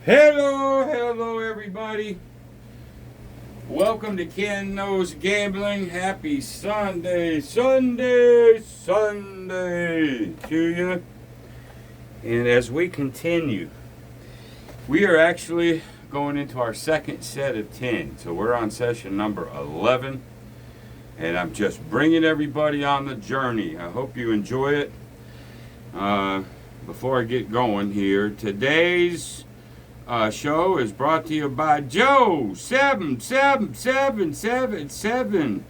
Hello, everybody. Welcome to Ken Knows Gambling. Happy Sunday to you. And as we continue, we are actually going into our second set of 10. So we're on session number 11. And I'm just bringing everybody on the journey. I hope you enjoy it. Before I get going here, today's show is brought to you by Joe 77777.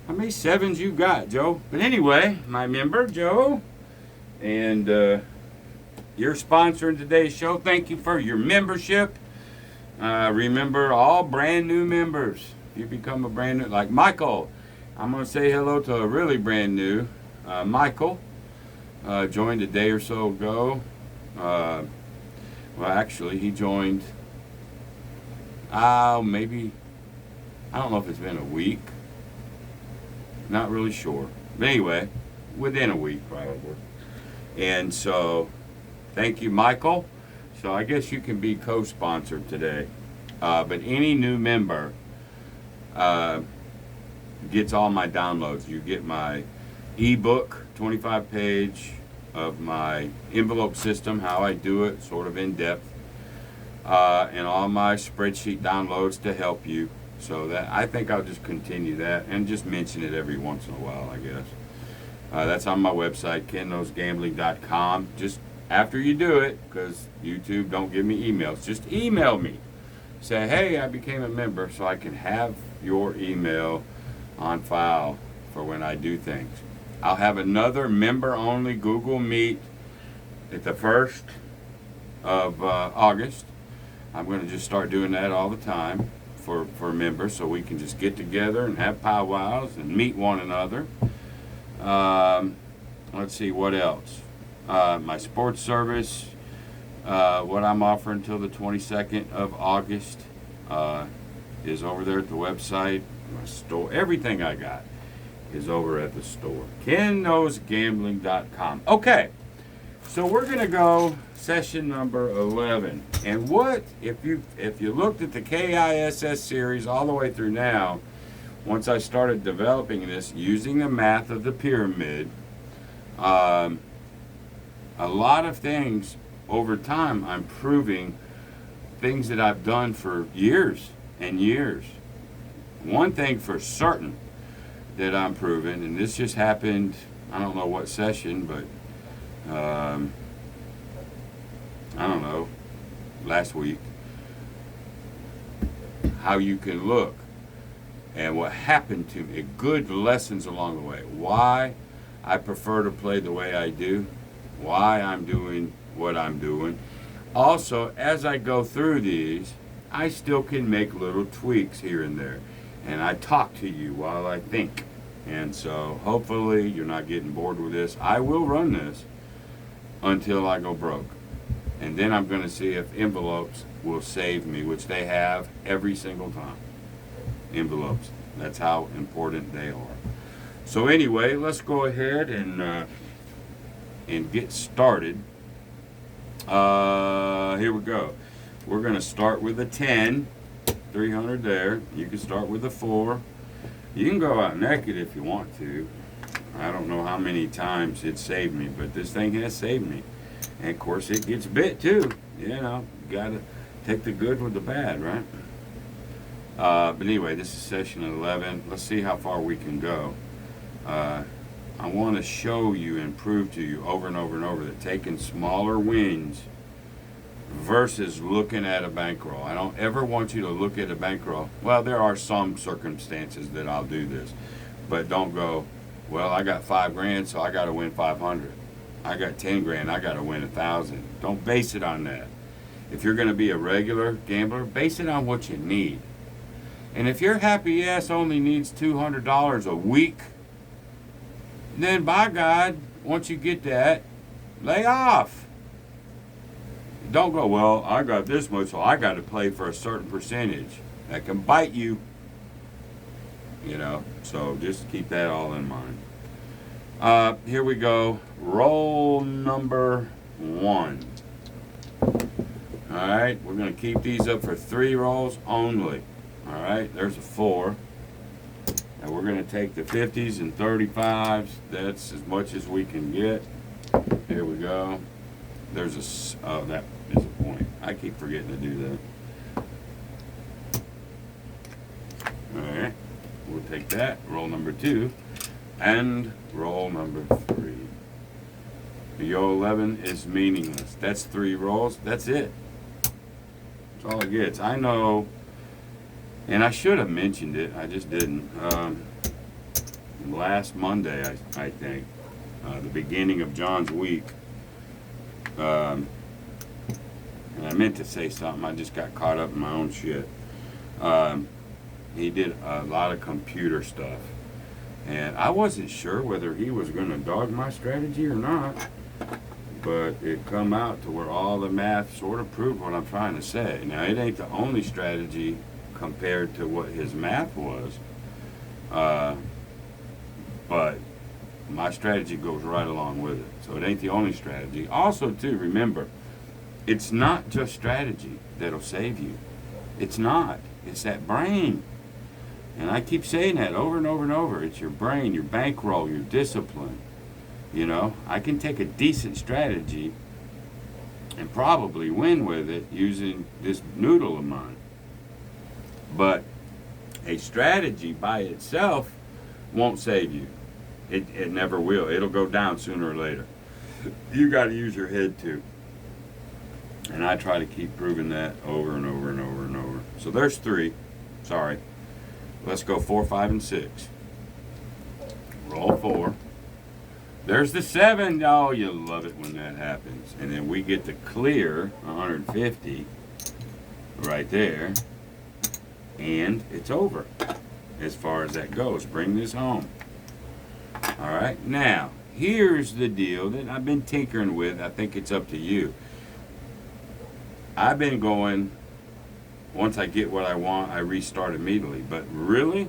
How many sevens you got, Joe? But anyway, my member Joe, and you're sponsoring today's show. Thank you for your membership. Remember, all brand new members. If you become a brand new, like Michael, I'm going to say hello to a really brand new Michael. Joined a day or so ago. Well, actually, he joined, maybe, I don't know if it's been a week. Not really sure. But anyway, within a week, probably. And so, thank you, Michael. So I guess you can be co-sponsored today. But any new member gets all my downloads. You get my ebook, 25-page, of my envelope system, how I do it, sort of in depth, and all my spreadsheet downloads to help you. So that I think I'll just continue that and just mention it every once in a while, I guess. That's on my website, kenknowsgambling.com. Just after you do it, because YouTube don't give me emails, just email me. Say, hey, I became a member, so I can have your email on file for when I do things. I'll have another member-only Google Meet at the 1st of August. I'm going to just start doing that all the time for members, so we can just get together and have powwows and meet one another. Let's see, what else? My sports service, what I'm offering until the 22nd of August is over there at the website. My store, everything I got is over at the store. KenKnowsGambling.com. Okay, so we're gonna go session number 11. And what if you looked at the KISS series all the way through now? Once I started developing this using the math of the pyramid, a lot of things over time I'm proving things that I've done for years and years. One thing for certain that I'm proving, and this just happened, I don't know what session, but I don't know, last week, how you can look and what happened to me, good lessons along the way, why I prefer to play the way I do, why I'm doing what I'm doing. Also, as I go through these, I still can make little tweaks here and there. And I talk to you while I think. And so hopefully you're not getting bored with this. I will run this until I go broke. And then I'm going to see if envelopes will save me, which they have every single time. Envelopes. That's how important they are. So anyway, let's go ahead and get started. Here we go. We're going to start with a 10. 300 there. You can start with a 4. You can go out naked if you want to. I don't know how many times it saved me, but this thing has saved me. And of course it gets bit too. You know, you gotta take the good with the bad, right? But anyway, this is session 11. Let's see how far we can go. I want to show you and prove to you over and over and over that taking smaller wins versus looking at a bankroll. I don't ever want you to look at a bankroll. Well, there are some circumstances that I'll do this, but don't go, well, I got $5,000, so I got to win 500. I got 10 grand, I got to win 1,000. Don't base it on that. If you're going to be a regular gambler, base it on what you need. And if your happy ass only needs $200 a week, then by God, once you get that, lay off. Don't go, well, I got this much, so I got to play for a certain percentage. That can bite you. You know, so just keep that all in mind. Here we go. Roll number 1. All right, we're going to keep these up for 3 rolls only. All right, there's a 4. And we're going to take the 50s and 35s. That's as much as we can get. Here we go. There's a, oh, that is a point. I keep forgetting to do that. All right, we'll take that, roll number 2, and roll number 3. The Yo 11 is meaningless. That's 3 rolls. That's it. That's all it gets. I know, and I should have mentioned it. I just didn't. Last Monday, I think, the beginning of John's week, and I meant to say something. I just got caught up in my own shit. He did a lot of computer stuff, and I wasn't sure whether he was going to dog my strategy or not. But it come out to where all the math sort of proved what I'm trying to say. Now, it ain't the only strategy compared to what his math was, but my strategy goes right along with it. So it ain't the only strategy. Also, too, remember, it's not just strategy that'll save you. It's not. It's that brain. And I keep saying that over and over and over. It's your brain, your bankroll, your discipline. You know, I can take a decent strategy and probably win with it using this noodle of mine. But a strategy by itself won't save you. It never will. It'll go down sooner or later. You got to use your head too. And I try to keep proving that over and over and over and over. So there's 3. Sorry. Let's go 4, 5, and 6. Roll 4. There's the 7. Oh, you love it when that happens. And then we get to clear 150 right there. And it's over as far as that goes. Bring this home. All right. Now, here's the deal that I've been tinkering with. I think it's up to you. I've been going, once I get what I want, I restart immediately. But really,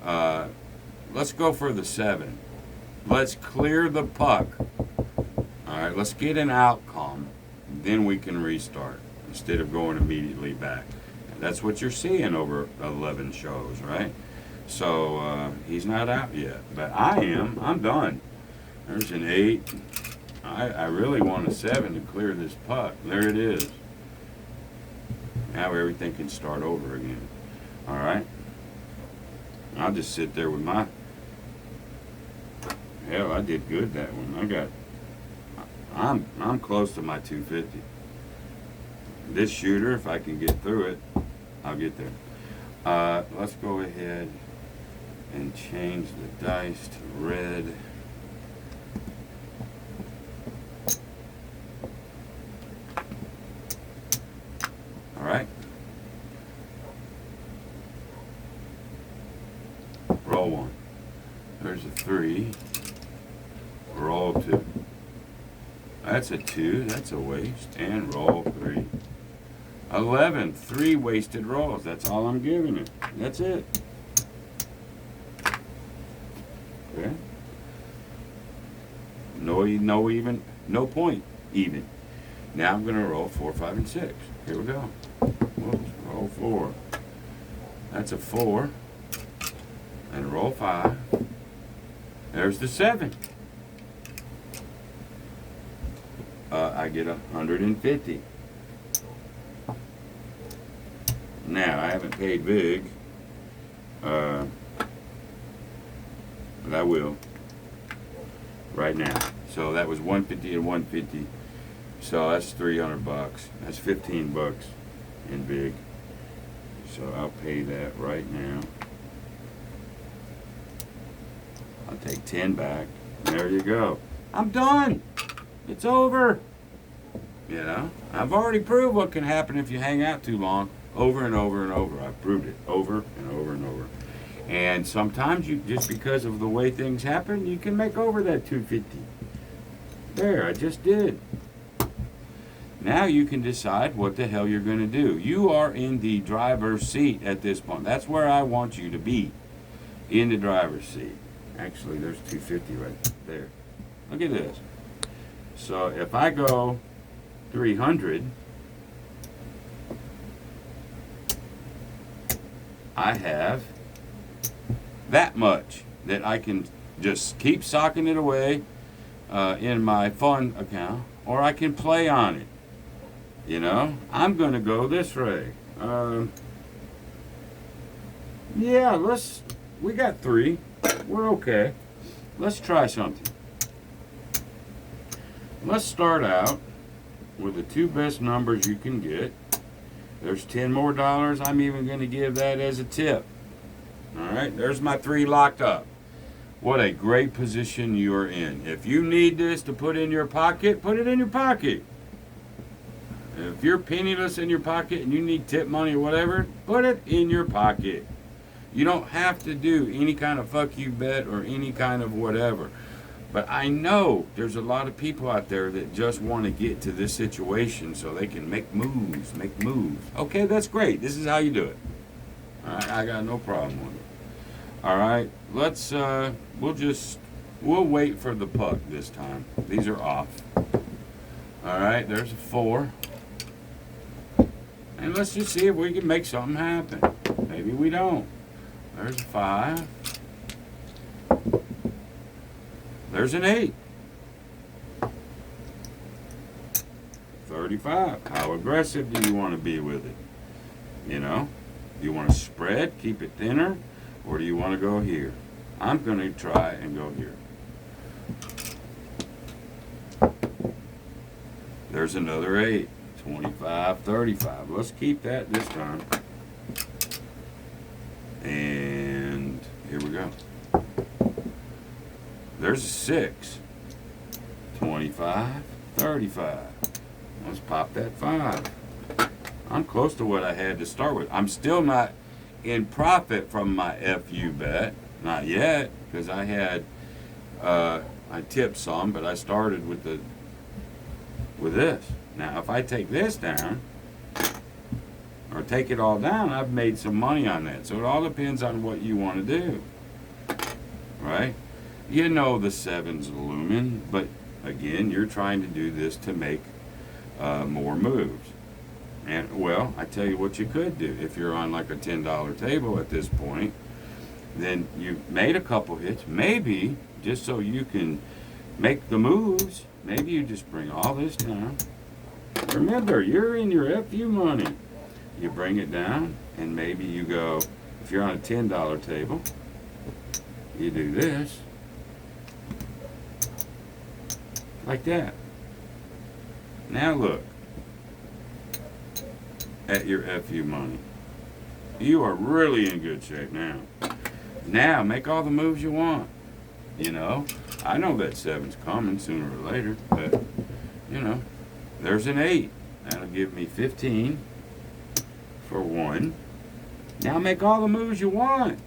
let's go for the 7. Let's clear the puck. All right, let's get an outcome. Then we can restart instead of going immediately back. That's what you're seeing over 11 shows, right? So he's not out yet, but I am. I'm done. There's an 8. I really want a 7 to clear this puck. There it is. Now everything can start over again. All right. I'll just sit there with my. Hell, I did good that one. I'm close to my 250. This shooter, if I can get through it, I'll get there. Let's go ahead and change the dice to red. All right. Roll 1. There's a 3. Roll 2. That's a 2. That's a waste. And roll 3. 11. 3 wasted rolls. That's all I'm giving it. That's it. Okay. No point even. Now I'm going to roll 4, 5, and 6. Here we go. Whoops. Roll 4. That's a 4. And roll 5. There's the 7. I get 150. Now, I haven't paid big, but I will right now. So that was 150 and 150. So that's $300. That's $15 in big. So I'll pay that right now. I'll take 10 back. There you go. I'm done. It's over. You know, I've already proved what can happen if you hang out too long, over and over and over. I've proved it over and over and over. And sometimes you, just because of the way things happen, you can make over that 250. There, I just did. Now you can decide what the hell you're going to do. You are in the driver's seat at this point. That's where I want you to be, in the driver's seat. Actually, there's 250 right there. Look at this. So if I go 300, I have that much that I can just keep socking it away in my fund account, or I can play on it. You know, I'm going to go this way. Yeah, we got 3. We're okay. Let's try something. Let's start out with the 2 best numbers you can get. There's $10 more. I'm even going to give that as a tip. All right, there's my 3 locked up. What a great position you're in. If you need this to put in your pocket, put it in your pocket. If you're penniless in your pocket and you need tip money or whatever, put it in your pocket. You don't have to do any kind of fuck you bet or any kind of whatever. But I know there's a lot of people out there that just want to get to this situation so they can make moves. Okay, that's great. This is how you do it. All right, I got no problem with it. All right, we'll wait for the puck this time. These are off. All right, there's a 4. And let's just see if we can make something happen. Maybe we don't. There's a 5. There's an 8. 35. How aggressive do you want to be with it? You know? Do you want to spread, keep it thinner, or do you want to go here? I'm going to try and go here. There's another 8. 25, 35. Let's keep that this time. And here we go. There's a 6. 25, 35. Let's pop that 5. I'm close to what I had to start with. I'm still not in profit from my FU bet. Not yet, because I had, I tipped some, but I started with this. Now, if I take this down, or take it all down, I've made some money on that. So it all depends on what you want to do, right? You know the 7's looming, but again, you're trying to do this to make more moves. And, well, I tell you what you could do. If you're on like a $10 table at this point, then you made a couple hits. Maybe, just so you can make the moves, maybe you just bring all this down. Remember, you're in your FU money. You bring it down, and maybe you go, if you're on a $10 table, you do this, like that. Now look at your FU money. You are really in good shape now. Now, make all the moves you want. You know, I know that 7's coming sooner or later, but, you know, there's an 8. That'll give me 15 for 1. Now make all the moves you want.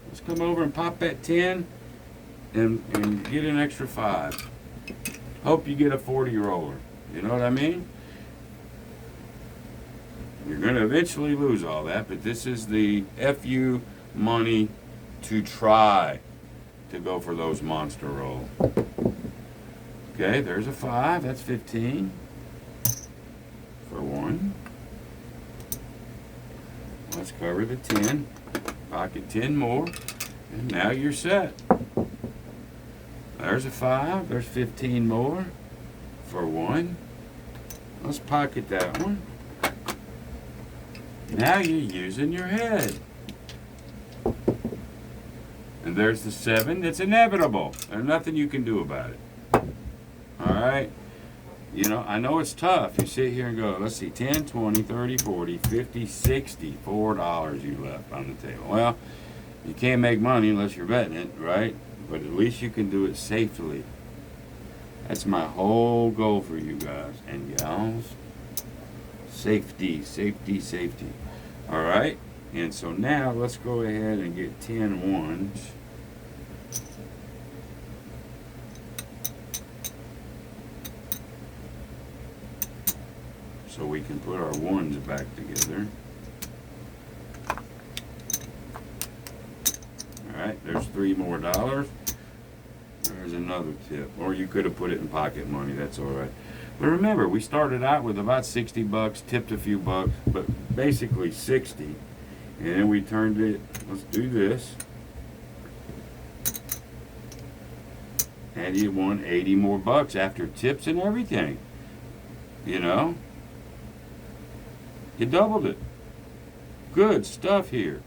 Let's come over and pop that 10 and get an extra 5. Hope you get a 40 roller. You know what I mean? You're going to eventually lose all that, but this is the FU money to try to go for those monster rolls. Okay, there's a 5. That's 15 for 1. Let's cover the 10. Pocket 10 more. And now you're set. There's a 5. There's 15 more for 1. Let's pocket that one. Now you're using your head. And there's the 7. That's inevitable. There's nothing you can do about it. All right? You know, I know it's tough. You sit here and go, let's see, 10, 20, 30, 40, 50, 60, $4 you left on the table. Well, you can't make money unless you're betting it, right? But at least you can do it safely. That's my whole goal for you guys and gals. Safety, safety, safety. All right? And so now let's go ahead and get 10 ones. So we can put our ones back together. Alright, there's $3 more. There's another tip. Or you could have put it in pocket money, that's alright. But remember, we started out with about 60 bucks, tipped a few bucks, but basically 60. And then we turned it, let's do this. And you won 80 more bucks after tips and everything. You know? You doubled it. Good stuff here.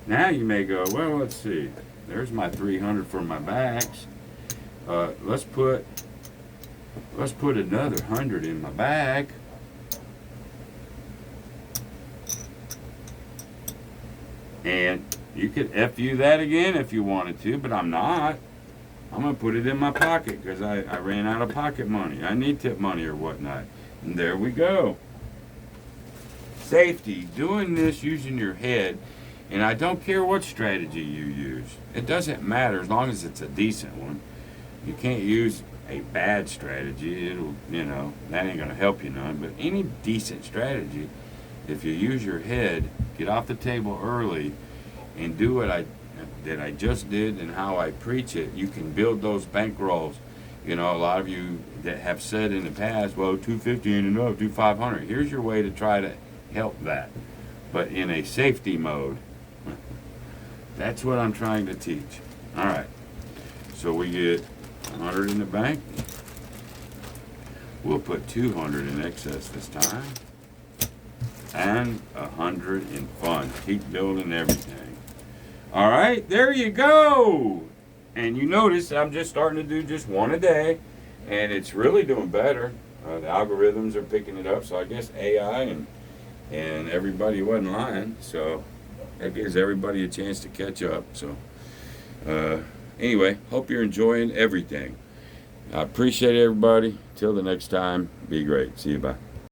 Now you may go, well, let's see. There's my 300 for my backs. Let's put another 100 in my bag. And you could FU that again if you wanted to, but I'm not. I'm going to put it in my pocket because I ran out of pocket money. I need tip money or whatnot. And there we go. Safety, doing this using your head, and I don't care what strategy you use. It doesn't matter as long as it's a decent one. You can't use a bad strategy. It'll, that ain't going to help you none. But any decent strategy, if you use your head, get off the table early, and do what I just did and how I preach it, you can build those bankrolls. A lot of you that have said in the past, well, 250 ain't enough, do 500. Here's your way to try to help that, but in a safety mode. That's what I'm trying to teach. All right, so we get 100 in the bank. We'll put 200 in excess this time, and 100 in fun. Keep building everything. All right, there you go. And you notice I'm just starting to do just one a day, and it's really doing better. The algorithms are picking it up, so I guess AI and everybody wasn't lying, so that gives everybody a chance to catch up. So anyway, hope you're enjoying everything. I appreciate everybody. Till the next time, be great. See you, bye.